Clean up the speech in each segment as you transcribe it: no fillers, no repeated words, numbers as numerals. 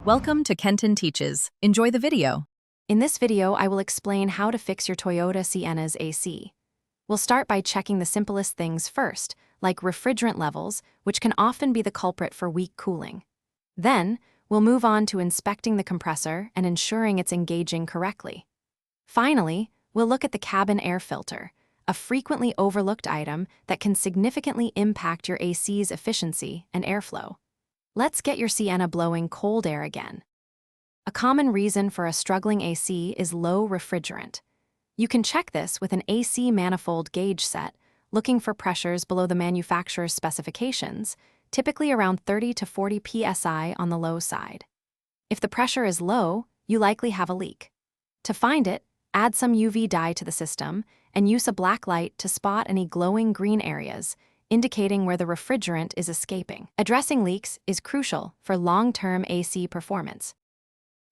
Welcome to Kenton Teaches. Enjoy the video. In this video, I will explain how to fix your Toyota Sienna's AC. We'll start by checking the simplest things first, like refrigerant levels, which can often be the culprit for weak cooling. Then, we'll move on to inspecting the compressor and ensuring it's engaging correctly. Finally, we'll look at the cabin air filter, a frequently overlooked item that can significantly impact your AC's efficiency and airflow. Let's get your Sienna blowing cold air again. A common reason for a struggling AC is low refrigerant. You can check this with an AC manifold gauge set, looking for pressures below the manufacturer's specifications, typically around 30 to 40 psi on the low side. If the pressure is low, you likely have a leak. To find it, add some UV dye to the system and use a black light to spot any glowing green areas, indicating where the refrigerant is escaping. Addressing leaks is crucial for long-term AC performance.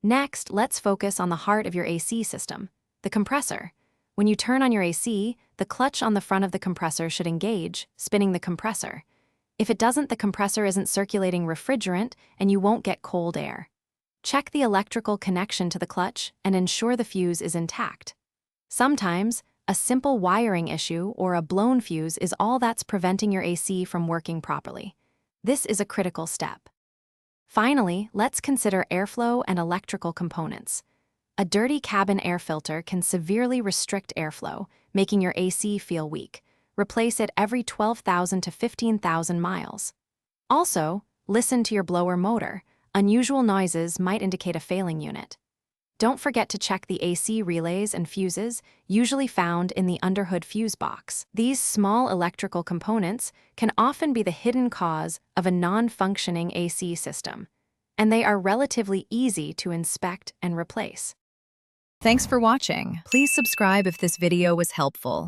Next, let's focus on the heart of your AC system, the compressor. When you turn on your AC, the clutch on the front of the compressor should engage, spinning the compressor. If it doesn't, the compressor isn't circulating refrigerant and you won't get cold air. Check the electrical connection to the clutch and ensure the fuse is intact. Sometimes, a simple wiring issue or a blown fuse is all that's preventing your AC from working properly. This is a critical step. Finally, let's consider airflow and electrical components. A dirty cabin air filter can severely restrict airflow, making your AC feel weak. Replace it every 12,000 to 15,000 miles. Also, listen to your blower motor. Unusual noises might indicate a failing unit. Don't forget to check the AC relays and fuses, usually found in the underhood fuse box. These small electrical components can often be the hidden cause of a non-functioning AC system, and they are relatively easy to inspect and replace. Thanks for watching. Please subscribe if this video was helpful.